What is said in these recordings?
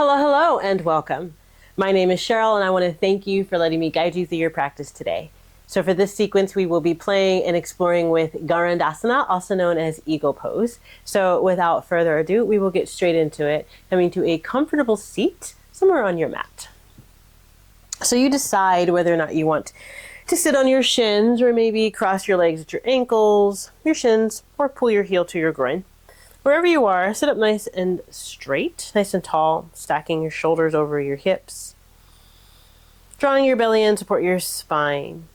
Hello, hello, and welcome. My name is Cheryl, and I want to thank you for letting me guide you through your practice today. So for this sequence, we will be playing and exploring with Garandasana, also known as Eagle Pose. So without further ado, we will get straight into it, coming to a comfortable seat somewhere on your mat. So you decide whether or not you want to sit on your shins, or maybe cross your legs at your ankles, your shins, or pull your heel to your groin. Wherever you are, sit up nice and straight, nice and tall, stacking your shoulders over your hips. Drawing your belly in, support your spine.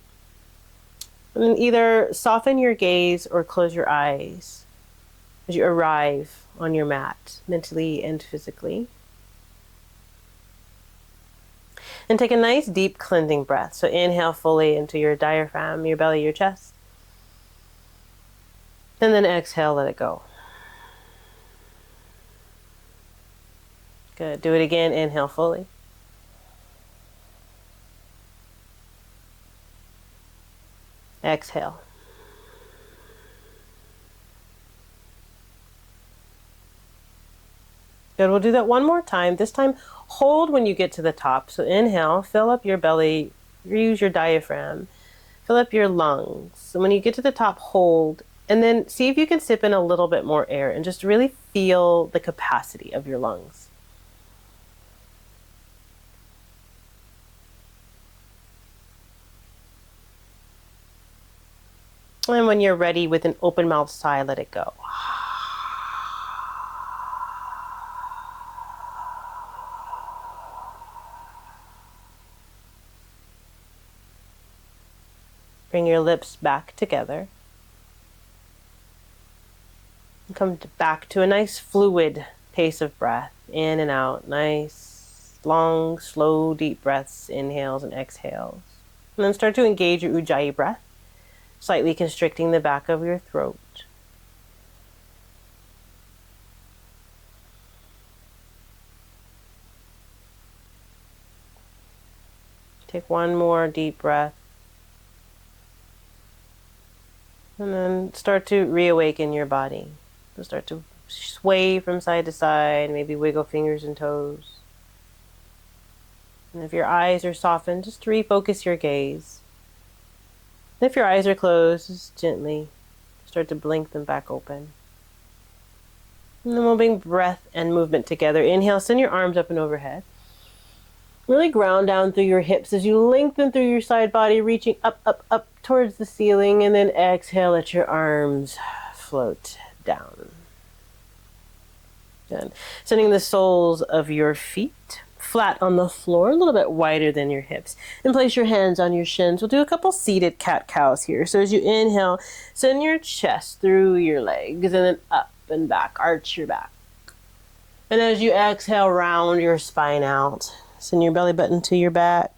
And then either soften your gaze or close your eyes as you arrive on your mat, mentally and physically. And take a nice deep cleansing breath. So inhale fully into your diaphragm, your belly, your chest. And then exhale, let it go. Good. Do it again. Inhale fully. Exhale. Good. We'll do that one more time. This time, hold when you get to the top. So inhale, fill up your belly, use your diaphragm, fill up your lungs. So when you get to the top, hold, and then see if you can sip in a little bit more air and just really feel the capacity of your lungs. And when you're ready, with an open mouth sigh, let it go. Bring your lips back together. And come back to a nice fluid pace of breath, in and out. Nice, long, slow, deep breaths, inhales and exhales. And then start to engage your Ujjayi breath, slightly constricting the back of your throat. Take one more deep breath. And then start to reawaken your body. So start to sway from side to side, maybe wiggle fingers and toes. And if your eyes are softened, just refocus your gaze. If your eyes are closed, just gently start to blink them back open. And then we'll bring breath and movement together. Inhale, send your arms up and overhead. Really ground down through your hips as you lengthen through your side body, reaching up, up, up towards the ceiling. And then exhale, let your arms float down. Good. Sending the soles of your feet flat on the floor, a little bit wider than your hips. And place your hands on your shins. We'll do a couple seated cat-cows here. So as you inhale, send your chest through your legs and then up and back. Arch your back. And as you exhale, round your spine out. Send your belly button to your back.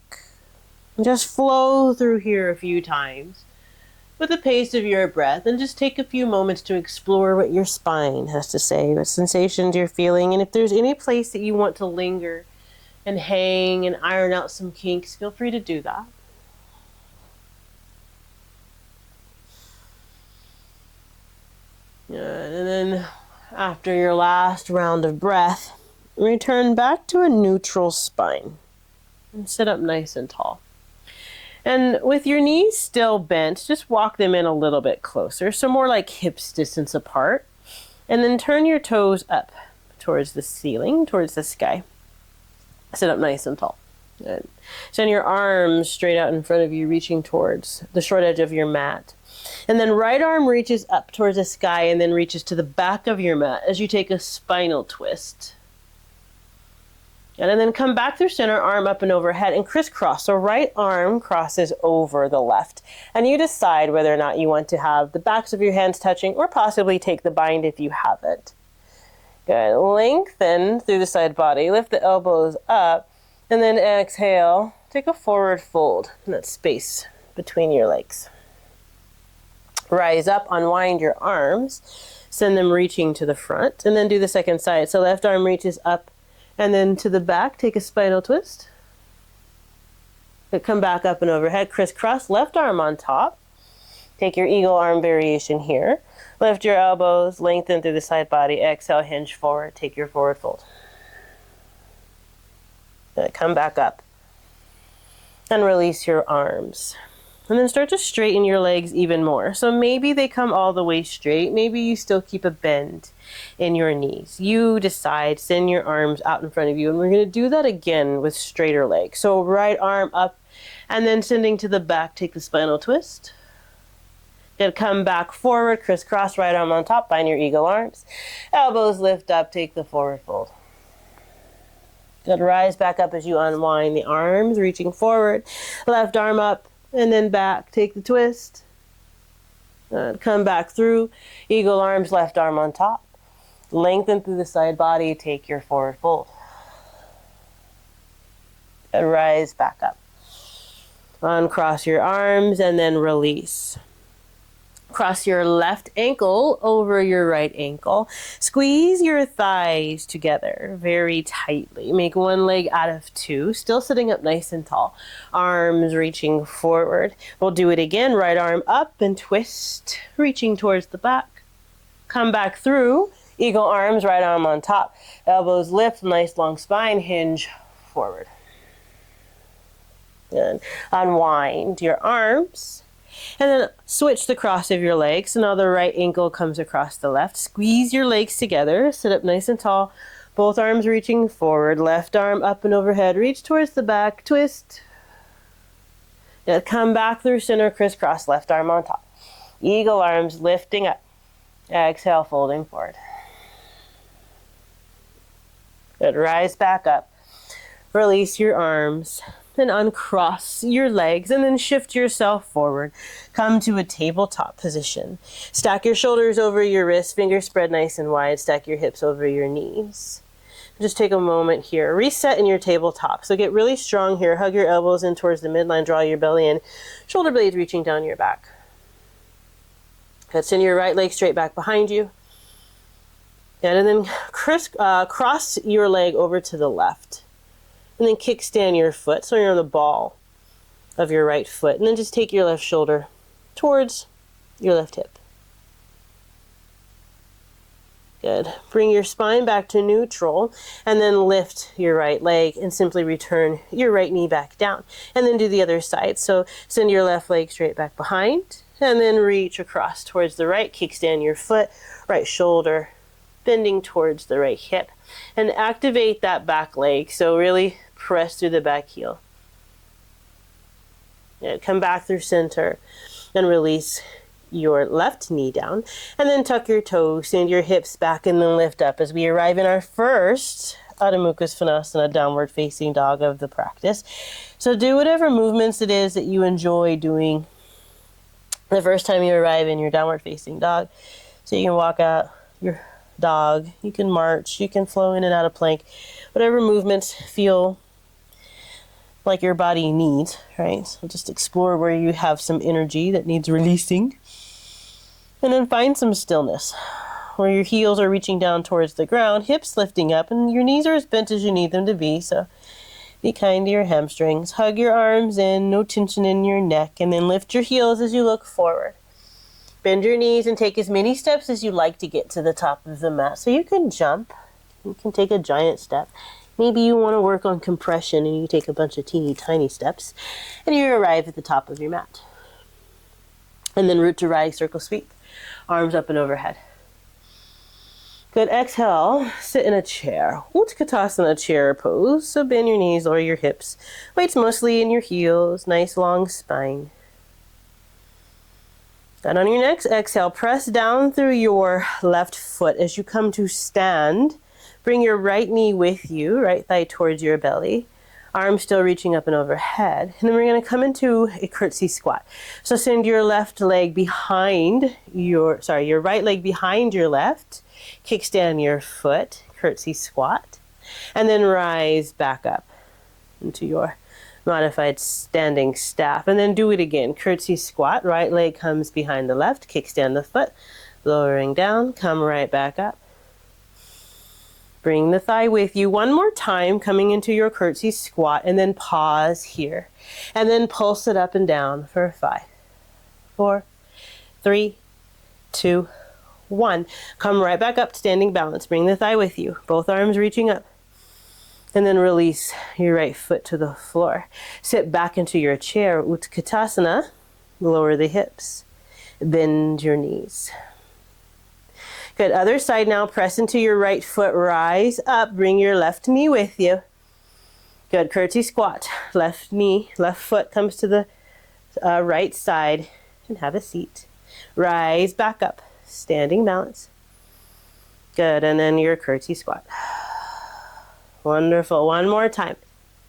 And just flow through here a few times with the pace of your breath. And just take a few moments to explore what your spine has to say, what sensations you're feeling. And if there's any place that you want to linger and hang and iron out some kinks, feel free to do that. Good. And then after your last round of breath, return back to a neutral spine and sit up nice and tall. And with your knees still bent, just walk them in a little bit closer, so more like hips distance apart. And then turn your toes up towards the ceiling, towards the sky. Sit up nice and tall. Good. Send your arms straight out in front of you, reaching towards the short edge of your mat. And then right arm reaches up towards the sky and then reaches to the back of your mat as you take a spinal twist. And then come back through center, arm up and overhead, and crisscross. So right arm crosses over the left. And you decide whether or not you want to have the backs of your hands touching, or possibly take the bind if you have it. Good. Lengthen through the side body. Lift the elbows up. And then exhale. Take a forward fold in that space between your legs. Rise up. Unwind your arms. Send them reaching to the front. And then do the second side. So left arm reaches up and then to the back. Take a spinal twist. Come back up and overhead. Crisscross. Left arm on top. Take your eagle arm variation here. Lift your elbows, lengthen through the side body. Exhale, hinge forward. Take your forward fold. Come back up and release your arms. And then start to straighten your legs even more. So maybe they come all the way straight. Maybe you still keep a bend in your knees. You decide, send your arms out in front of you. And we're going to do that again with straighter legs. So right arm up and then sending to the back. Take the spinal twist. Then come back forward, crisscross, right arm on top, find your eagle arms. Elbows lift up, take the forward fold. Good, rise back up as you unwind the arms, reaching forward. Left arm up and then back, take the twist. Come back through, eagle arms, left arm on top. Lengthen through the side body, take your forward fold. Good, rise back up. Uncross your arms and then release. Cross your left ankle over your right ankle. Squeeze your thighs together very tightly. Make one leg out of two, still sitting up nice and tall. Arms reaching forward. We'll do it again. Right arm up and twist, reaching towards the back. Come back through. Eagle arms, right arm on top. Elbows lift, nice long spine, hinge forward. Good. Unwind your arms. And then switch the cross of your legs. So now the right ankle comes across the left. Squeeze your legs together. Sit up nice and tall. Both arms reaching forward. Left arm up and overhead. Reach towards the back. Twist. Now come back through center. Crisscross. Left arm on top. Eagle arms lifting up. Exhale, folding forward. Good. Rise back up. Release your arms. And uncross your legs and then shift yourself forward. Come to a tabletop position. Stack your shoulders over your wrists, fingers spread nice and wide. Stack your hips over your knees. Just take a moment here. Reset in your tabletop. So get really strong here. Hug your elbows in towards the midline. Draw your belly in. Shoulder blades reaching down your back. Good. Send your right leg straight back behind you. Good. And then cross your leg over to the left. And then kickstand your foot, so you're on the ball of your right foot. And then just take your left shoulder towards your left hip. Good. Bring your spine back to neutral, and then lift your right leg and simply return your right knee back down. And then do the other side. So send your left leg straight back behind, and then reach across towards the right. Kickstand your foot, right shoulder bending towards the right hip. And activate that back leg. So really press through the back heel. Come back through center and release your left knee down. And then tuck your toes, send your hips back and then lift up as we arrive in our first Adho Mukha Svanasana, downward facing dog of the practice. So do whatever movements it is that you enjoy doing the first time you arrive in your downward facing dog. So you can walk out your dog, you can march, you can flow in and out of plank, whatever movements feel like your body needs, right? So just explore where you have some energy that needs releasing. And then find some stillness where your heels are reaching down towards the ground, hips lifting up, and your knees are as bent as you need them to be. So be kind to your hamstrings. Hug your arms in, no tension in your neck, and then lift your heels as you look forward. Bend your knees and take as many steps as you like to get to the top of the mat. So you can jump, you can take a giant step. Maybe you want to work on compression and you take a bunch of teeny tiny steps and you arrive at the top of your mat. And then root to rise, circle sweep, arms up and overhead. Good, exhale, sit in a chair. Utkatasana chair pose. So bend your knees or your hips. Weight's mostly in your heels, nice long spine. And on your next exhale, press down through your left foot as you come to stand. Bring your right knee with you, right thigh towards your belly. Arms still reaching up and overhead. And then we're going to come into a curtsy squat. So send your left leg behind your right leg behind your left. Kickstand your foot, curtsy squat. And then rise back up into your modified standing staff. And then do it again. Curtsy squat, right leg comes behind the left, kickstand the foot, lowering down, come right back up. Bring the thigh with you one more time, coming into your curtsy squat, and then pause here. And then pulse it up and down for 5, 4, 3, 2, 1. Come right back up, standing balance. Bring the thigh with you. Both arms reaching up. And then release your right foot to the floor. Sit back into your chair, Utkatasana. Lower the hips. Bend your knees. Good. Other side now. Press into your right foot. Rise up. Bring your left knee with you. Good. Curtsy squat. Left knee, left foot comes to the right side. And have a seat. Rise back up. Standing balance. Good. And then your curtsy squat. Wonderful. One more time.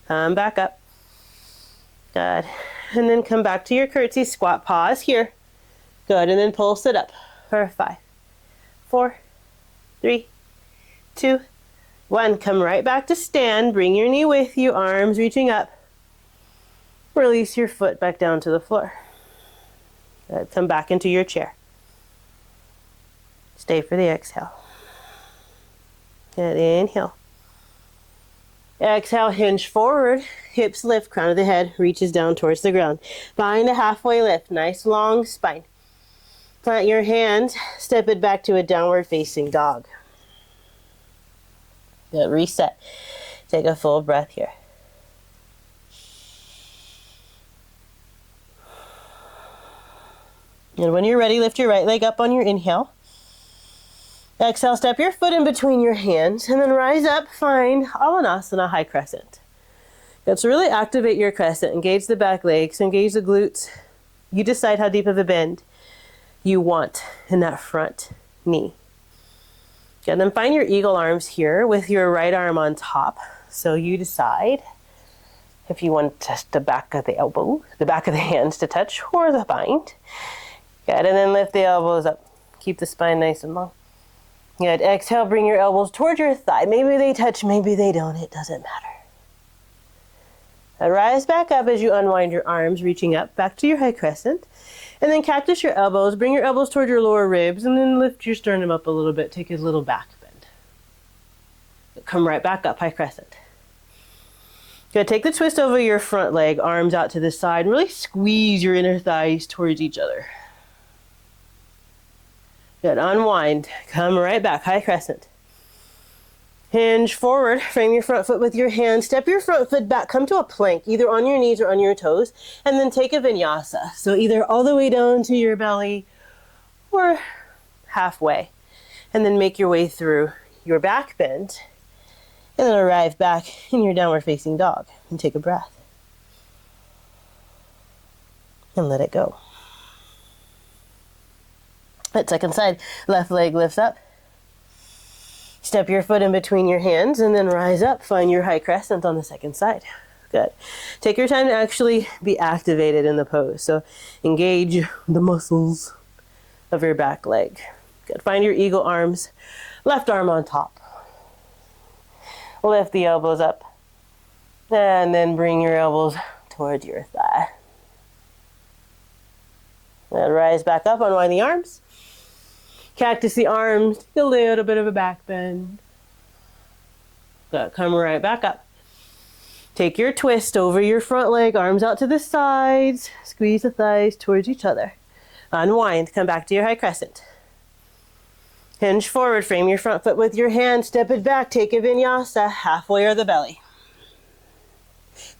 Come back up. Good. And then come back to your curtsy squat. Pause here. Good. And then pulse it up for 5, 4, 3, 2, 1. Come right back to stand. Bring your knee with you. Arms reaching up. Release your foot back down to the floor. Good. Come back into your chair. Stay for the exhale. Good. Inhale. Exhale, hinge forward, hips lift, crown of the head reaches down towards the ground. Find a halfway lift, nice long spine. Plant your hands, step it back to a downward facing dog. Good, reset. Take a full breath here. And when you're ready, lift your right leg up on your inhale. Exhale, step your foot in between your hands and then rise up, find Alanasana, high crescent. Good, so really activate your crescent, engage the back legs, engage the glutes. You decide how deep of a bend you want in that front knee. Good, then find your eagle arms here with your right arm on top. So you decide if you want just the back of the elbow, the back of the hands to touch, or the bind. Good, and then lift the elbows up. Keep the spine nice and long. Good. Exhale, bring your elbows towards your thigh. Maybe they touch, maybe they don't. It doesn't matter. Rise back up as you unwind your arms, reaching up back to your high crescent. And then cactus your elbows. Bring your elbows toward your lower ribs and then lift your sternum up a little bit. Take a little back bend. Come right back up, high crescent. Good. Take the twist over your front leg, arms out to the side. And really squeeze your inner thighs towards each other. Good. Unwind. Come right back. High crescent. Hinge forward. Frame your front foot with your hand. Step your front foot back. Come to a plank, either on your knees or on your toes. And then take a vinyasa. So either all the way down to your belly or halfway. And then make your way through your back bend. And then arrive back in your downward facing dog. And take a breath. And let it go. That second side, left leg lifts up. Step your foot in between your hands and then rise up. Find your high crescent on the second side. Good. Take your time to actually be activated in the pose. So engage the muscles of your back leg. Good. Find your eagle arms. Left arm on top. Lift the elbows up. And then bring your elbows towards your thigh. And rise back up, unwind the arms. Cactus the arms, a little bit of a back bend. Good, come right back up. Take your twist over your front leg, arms out to the sides. Squeeze the thighs towards each other. Unwind, come back to your high crescent. Hinge forward, frame your front foot with your hand, step it back, take a vinyasa, halfway or the belly.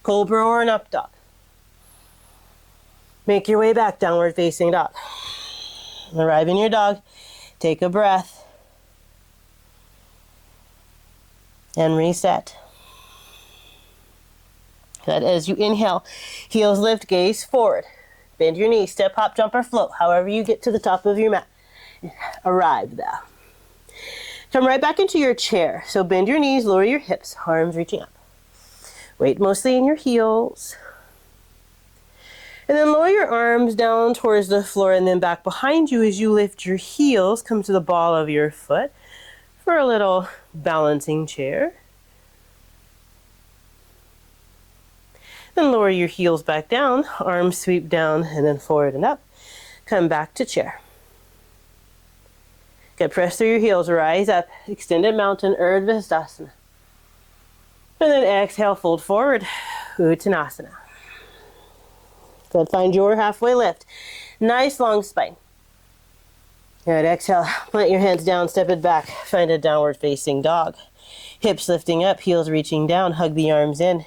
Cobra or an up dog. Make your way back, downward facing dog. Arrive in your dog. Take a breath. And reset. Good. As you inhale, heels lift, gaze forward. Bend your knees, step, hop, jump, or float. However you get to the top of your mat. Arrive there. Come right back into your chair. So bend your knees, lower your hips, arms reaching up. Weight mostly in your heels. And then lower your arms down towards the floor and then back behind you as you lift your heels. Come to the ball of your foot for a little balancing chair. Then lower your heels back down, arms sweep down and then forward and up. Come back to chair. Good, press through your heels, rise up, extended mountain, Urdhva Hastasana. And then exhale, fold forward, Uttanasana. Good, find your halfway lift. Nice long spine. Good, exhale, plant your hands down, step it back, find a downward facing dog. Hips lifting up, heels reaching down, hug the arms in.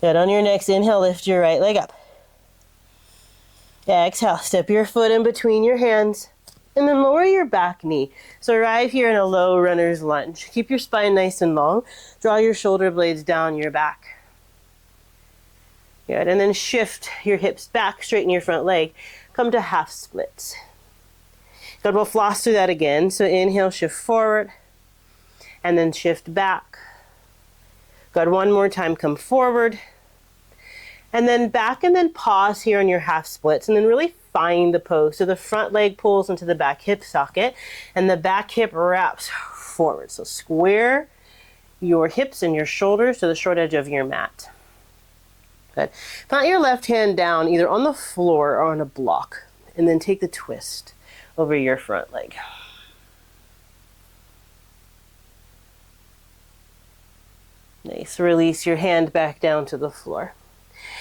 Good. On your next inhale, lift your right leg up. Exhale, step your foot in between your hands and then lower your back knee. So arrive here in a low runner's lunge. Keep your spine nice and long. Draw your shoulder blades down your back. Good. And then shift your hips back, straighten your front leg. Come to half splits. Good. We'll floss through that again. So inhale, shift forward, and then shift back. Good. One more time, come forward, and then back, and then pause here on your half splits, and then really find the pose. So the front leg pulls into the back hip socket, and the back hip wraps forward. So square your hips and your shoulders to the short edge of your mat. Good. Plant your left hand down either on the floor or on a block, and then take the twist over your front leg. Nice. Release your hand back down to the floor.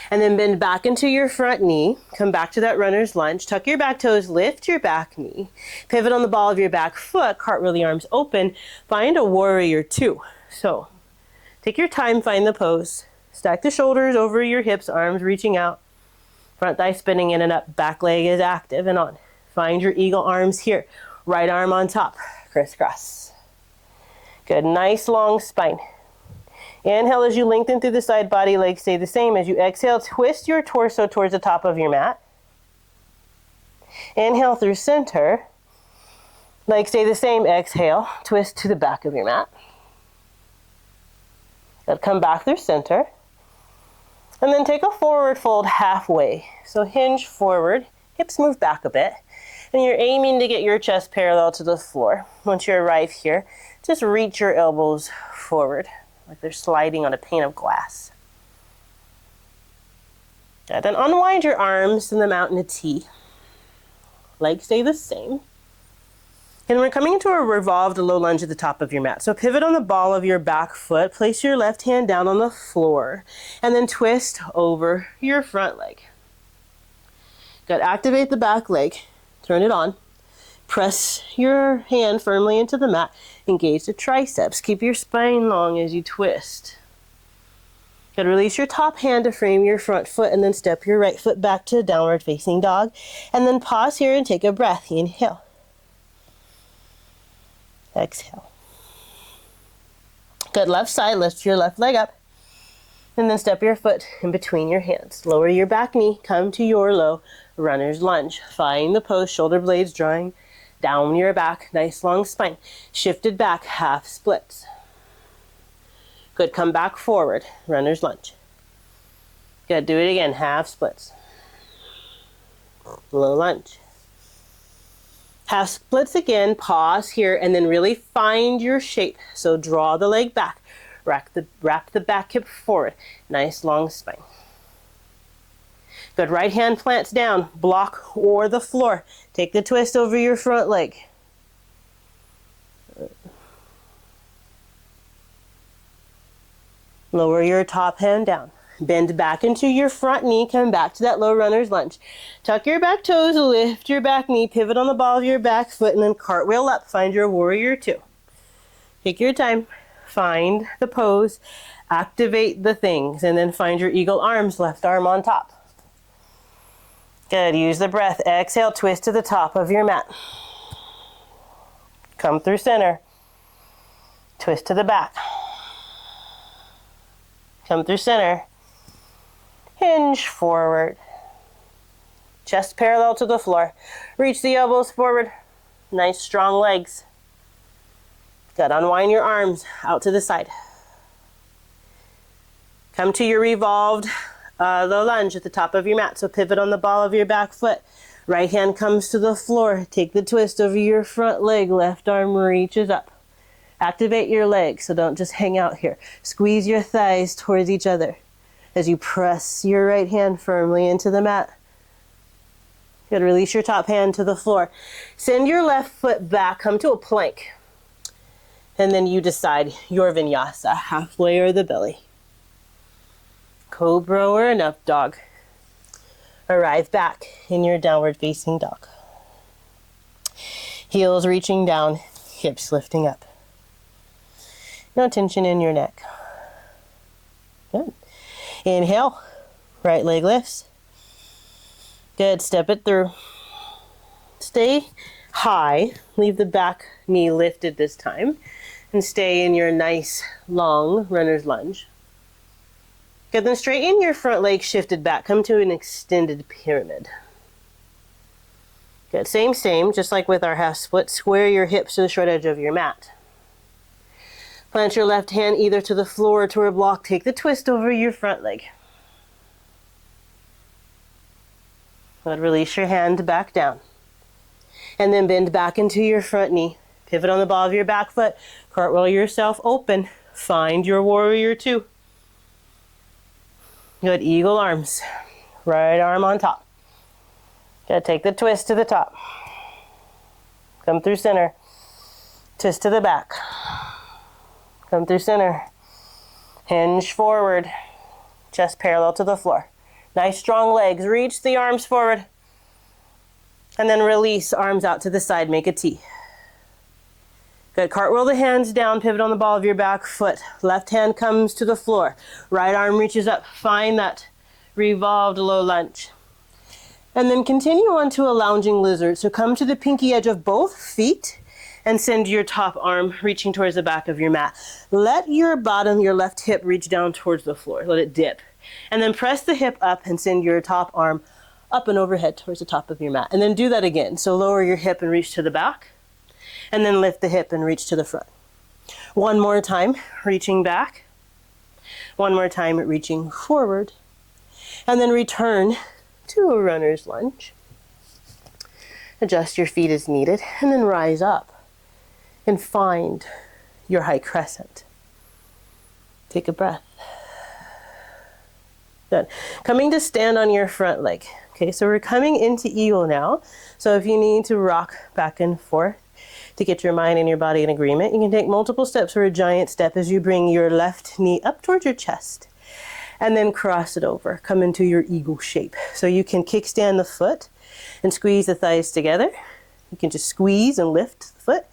And then bend back into your front knee. Come back to that runner's lunge. Tuck your back toes, lift your back knee. Pivot on the ball of your back foot, cartwheel the arms open. Find a warrior two. So take your time, find the pose. Stack the shoulders over your hips, arms reaching out. Front thigh spinning in and up, back leg is active and on. Find your eagle arms here. Right arm on top, crisscross. Good, nice long spine. Inhale as you lengthen through the side body, legs stay the same. As you exhale, twist your torso towards the top of your mat. Inhale through center. Legs stay the same. Exhale, twist to the back of your mat. Good, come back through center. And then take a forward fold halfway. So hinge forward, hips move back a bit. And you're aiming to get your chest parallel to the floor. Once you arrive here, just reach your elbows forward, like they're sliding on a pane of glass. Good. Then unwind your arms and them out in a T. Legs stay the same. And we're coming into a revolved low lunge at the top of your mat. So pivot on the ball of your back foot, place your left hand down on the floor, and then twist over your front leg. Good. Activate the back leg. Turn it on. Press your hand firmly into the mat. Engage the triceps. Keep your spine long as you twist. Good. Release your top hand to frame your front foot, and then step your right foot back to downward facing dog. And then pause here and take a breath. Inhale. Exhale. Good. Left side, lift your left leg up. And then step your foot in between your hands. Lower your back knee. Come to your low runner's lunge. Find the pose, shoulder blades drawing down your back. Nice long spine. Shifted back, half splits. Good. Come back forward, runner's lunge. Good. Do it again, half splits. Low lunge. Half splits again, pause here, and then really find your shape. So draw the leg back, wrap the back hip forward. Nice long spine. Good. Right hand plants down, block or the floor. Take the twist over your front leg. Lower your top hand down. Bend back into your front knee. Come back to that low runner's lunge. Tuck your back toes, lift your back knee, pivot on the ball of your back foot, and then cartwheel up. Find your warrior two. Take your time. Find the pose. Activate the things. And then find your eagle arms, left arm on top. Good. Use the breath. Exhale, twist to the top of your mat. Come through center. Twist to the back. Come through center. Hinge forward. Chest parallel to the floor. Reach the elbows forward. Nice strong legs. Good. Unwind your arms out to the side. Come to your revolved low lunge at the top of your mat. So pivot on the ball of your back foot. Right hand comes to the floor. Take the twist over your front leg. Left arm reaches up. Activate your legs, so don't just hang out here. Squeeze your thighs towards each other as you press your right hand firmly into the mat. Good. Release your top hand to the floor. Send your left foot back. Come to a plank. And then you decide your vinyasa, halfway or the belly. Cobra or an up dog. Arrive back in your downward facing dog. Heels reaching down, hips lifting up. No tension in your neck. Good. Inhale, right leg lifts. Good, step it through. Stay high, leave the back knee lifted this time, and stay in your nice long runner's lunge. Good, then straighten your front leg shifted back. Come to an extended pyramid. Good, same, just like with our half split. Square your hips to the short edge of your mat. Plant your left hand either to the floor or to a block. Take the twist over your front leg. Good, release your hand back down. And then bend back into your front knee. Pivot on the ball of your back foot. Cartwheel yourself open. Find your warrior two. Good, eagle arms. Right arm on top. Good, take the twist to the top. Come through center. Twist to the back. Come through center. Hinge forward. Chest parallel to the floor. Nice strong legs. Reach the arms forward. And then release, arms out to the side. Make a T. Good, cartwheel the hands down, pivot on the ball of your back foot. Left hand comes to the floor. Right arm reaches up. Find that revolved low lunge. And then continue on to a lounging lizard. So come to the pinky edge of both feet and send your top arm reaching towards the back of your mat. Let your bottom, your left hip reach down towards the floor. Let it dip. And then press the hip up and send your top arm up and overhead towards the top of your mat. And then do that again. So lower your hip and reach to the back. And then lift the hip and reach to the front. One more time, reaching back. One more time, reaching forward. And then return to a runner's lunge. Adjust your feet as needed. And then rise up and find your high crescent. Take a breath. Good. Coming to stand on your front leg. Okay, so we're coming into eagle now. So if you need to rock back and forth to get your mind and your body in agreement, you can take multiple steps or a giant step as you bring your left knee up towards your chest and then cross it over. Come into your eagle shape. So you can kickstand the foot and squeeze the thighs together. You can just squeeze and lift the foot.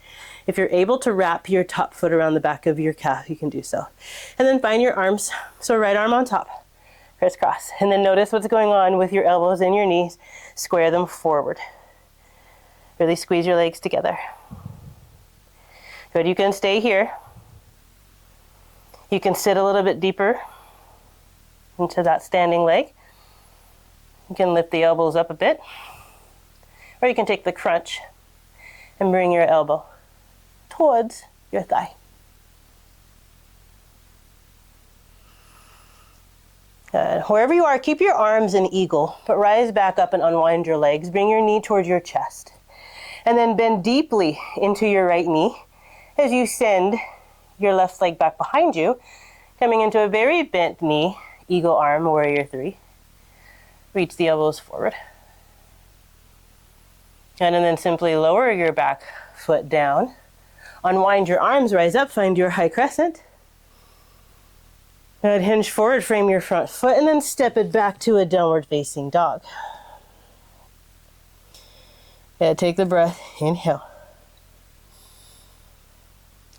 If you're able to wrap your top foot around the back of your calf, you can do so. And then find your arms. So right arm on top. Crisscross. And then notice what's going on with your elbows and your knees. Square them forward. Really squeeze your legs together. Good, you can stay here. You can sit a little bit deeper into that standing leg. You can lift the elbows up a bit. Or you can take the crunch and bring your elbow towards your thigh. Good. Wherever you are, keep your arms in eagle, but rise back up and unwind your legs. Bring your knee towards your chest. And then bend deeply into your right knee as you send your left leg back behind you, coming into a very bent knee, eagle arm, warrior three. Reach the elbows forward. And then simply lower your back foot down. Unwind your arms, rise up, find your high crescent. Good, hinge forward, frame your front foot, and then step it back to a downward facing dog. Good, take the breath, inhale.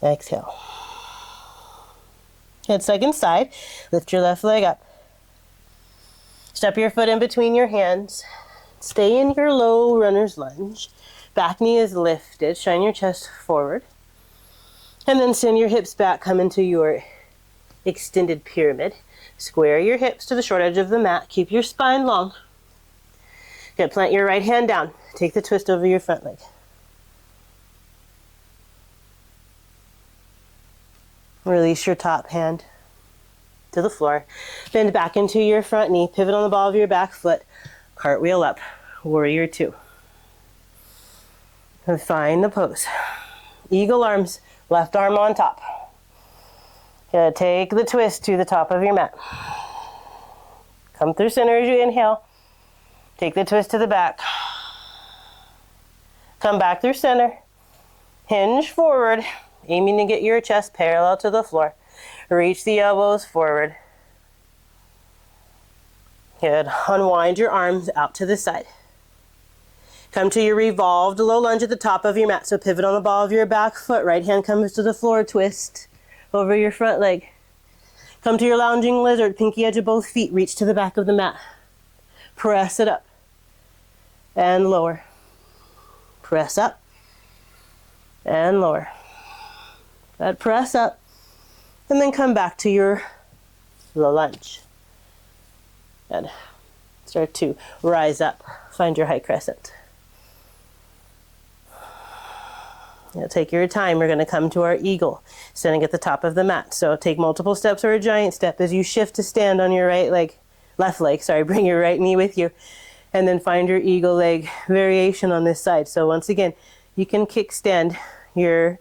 Exhale. Good, second side, lift your left leg up. Step your foot in between your hands. Stay in your low runner's lunge. Back knee is lifted, shine your chest forward. And then send your hips back, come into your extended pyramid. Square your hips to the short edge of the mat. Keep your spine long. Good, plant your right hand down. Take the twist over your front leg. Release your top hand to the floor. Bend back into your front knee. Pivot on the ball of your back foot. Cartwheel up. Warrior two. And find the pose. Eagle arms. Left arm on top. Good. Take the twist to the top of your mat. Come through center as you inhale. Take the twist to the back. Come back through center. Hinge forward. Aiming to get your chest parallel to the floor. Reach the elbows forward. Good. Unwind your arms out to the side. Come to your revolved low lunge at the top of your mat. So pivot on the ball of your back foot. Right hand comes to the floor. Twist over your front leg. Come to your lounging lizard, pinky edge of both feet, reach to the back of the mat. Press it up and lower. Press up and lower. That press up, and then come back to your lunge. And start to rise up. Find your high crescent. Now take your time. We're going to come to our eagle, standing at the top of the mat. So take multiple steps or a giant step as you shift to stand on your left leg, bring your right knee with you. And then find your eagle leg variation on this side. So once again, you can kickstand your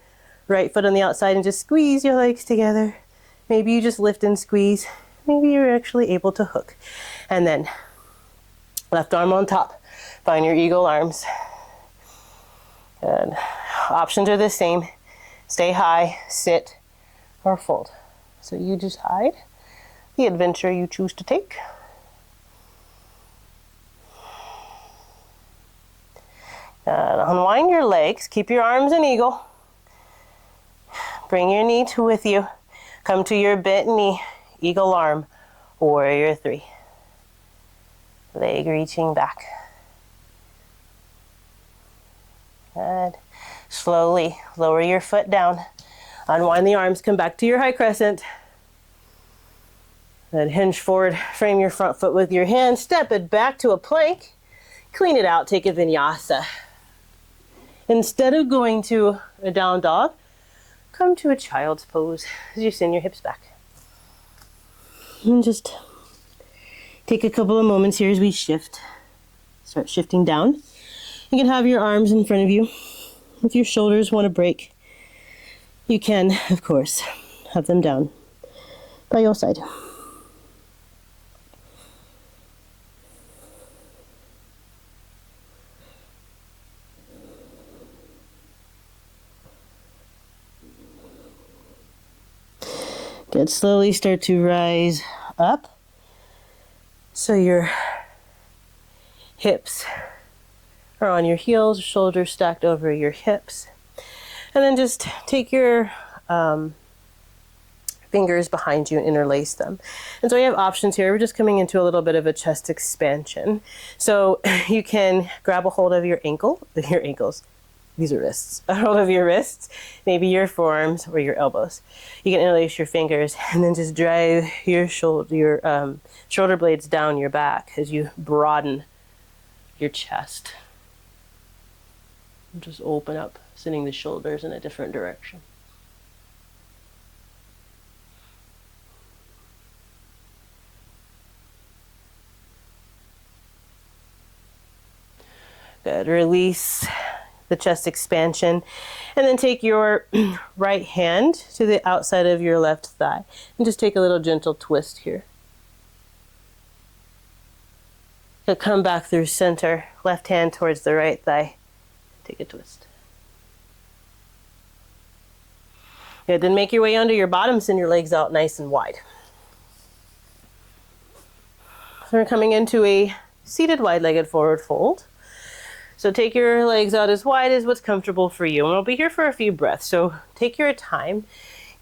right foot on the outside and just squeeze your legs together. Maybe you just lift and squeeze. Maybe you're actually able to hook. And then left arm on top. Find your eagle arms. And options are the same. Stay high, sit, or fold. So you decide the adventure you choose to take. And unwind your legs. Keep your arms in eagle. Bring your knee with you. Come to your bent knee. Eagle arm. Warrior 3. Leg reaching back. Good. Slowly lower your foot down. Unwind the arms. Come back to your high crescent. Then hinge forward. Frame your front foot with your hand. Step it back to a plank. Clean it out. Take a vinyasa. Instead of going to a down dog, come to a child's pose as you send your hips back. And just take a couple of moments here as we shift. Start shifting down. You can have your arms in front of you. If your shoulders want to break, you can, of course, have them down by your side. Good. Slowly start to rise up. So your hips are on your heels, shoulders stacked over your hips. And then just take your fingers behind you and interlace them. And so we have options here. We're just coming into a little bit of a chest expansion. So you can grab a hold of your ankles. These are wrists. A hold of your wrists, maybe your forearms or your elbows. You can interlace your fingers and then just drive your shoulder blades down your back as you broaden your chest. And just open up, sending the shoulders in a different direction. Good. Release the chest expansion, and then take your right hand to the outside of your left thigh and just take a little gentle twist here. So come back through center, left hand towards the right thigh. Take a twist. Good. Then make your way onto your bottom, send your legs out nice and wide. So we're coming into a seated wide-legged forward fold. So take your legs out as wide as what's comfortable for you. And we'll be here for a few breaths. So take your time.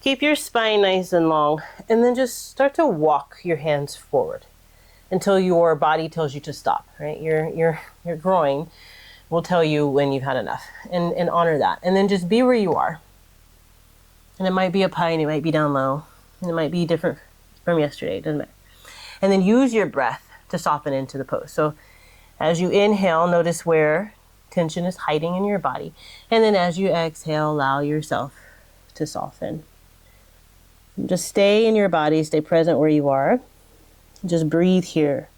Keep your spine nice and long. And then just start to walk your hands forward until your body tells you to stop, right? Your groin will tell you when you've had enough. And honor that. And then just be where you are. And it might be up high and it might be down low. And it might be different from yesterday. It doesn't matter. And then use your breath to soften into the pose. So as you inhale, notice where tension is hiding in your body. And then as you exhale, allow yourself to soften. Just stay in your body, stay present where you are. Just breathe here.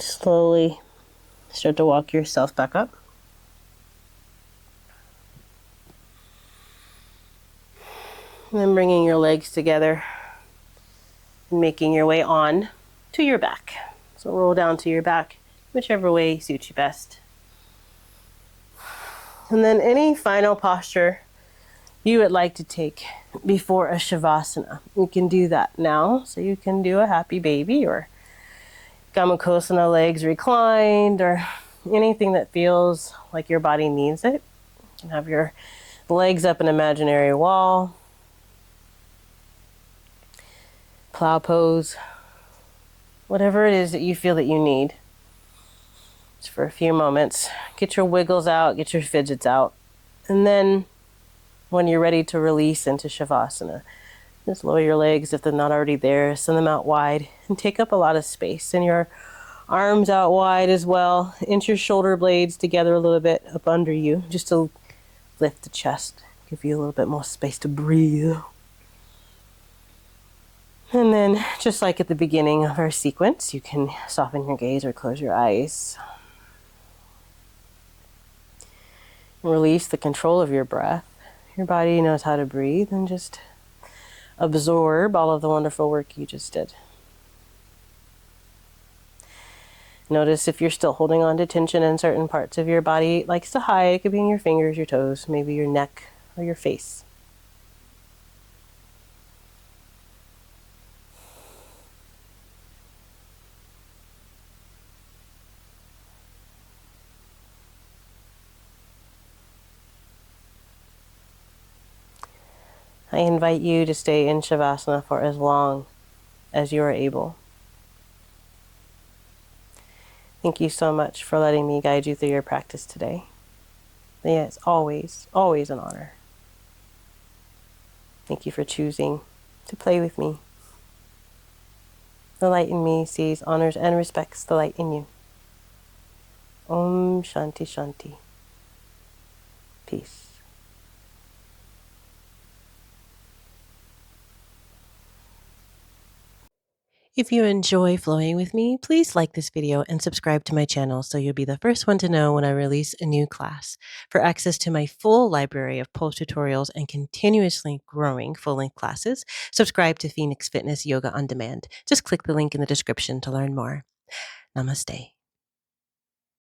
Slowly start to walk yourself back up. And then bringing your legs together and making your way on to your back. So roll down to your back, whichever way suits you best. And then any final posture you would like to take before a Shavasana. You can do that now. So you can do a happy baby or Gamakosana, legs reclined, or anything that feels like your body needs it. You can have your legs up an imaginary wall. Plow pose. Whatever it is that you feel that you need. Just for a few moments. Get your wiggles out, get your fidgets out. And then when you're ready to release into Shavasana, just lower your legs if they're not already there. Send them out wide and take up a lot of space. And your arms out wide as well. Inch your shoulder blades together a little bit up under you, just to lift the chest. Give you a little bit more space to breathe. And then, just like at the beginning of our sequence, you can soften your gaze or close your eyes. Release the control of your breath. Your body knows how to breathe, and just absorb all of the wonderful work you just did. Notice if you're still holding on to tension in certain parts of your body. It likes to hide. It could be in your fingers, your toes, maybe your neck or your face. I invite you to stay in Shavasana for as long as you are able. Thank you so much for letting me guide you through your practice today. Yeah, it's always, always an honor. Thank you for choosing to play with me. The light in me sees, honors, and respects the light in you. Om Shanti Shanti. Peace. If you enjoy flowing with me, please like this video and subscribe to my channel so you'll be the first one to know when I release a new class. For access to my full library of pulse tutorials and continuously growing full-length classes, subscribe to Phoenix Fitness Yoga on Demand. Just click the link in the description to learn more. Namaste.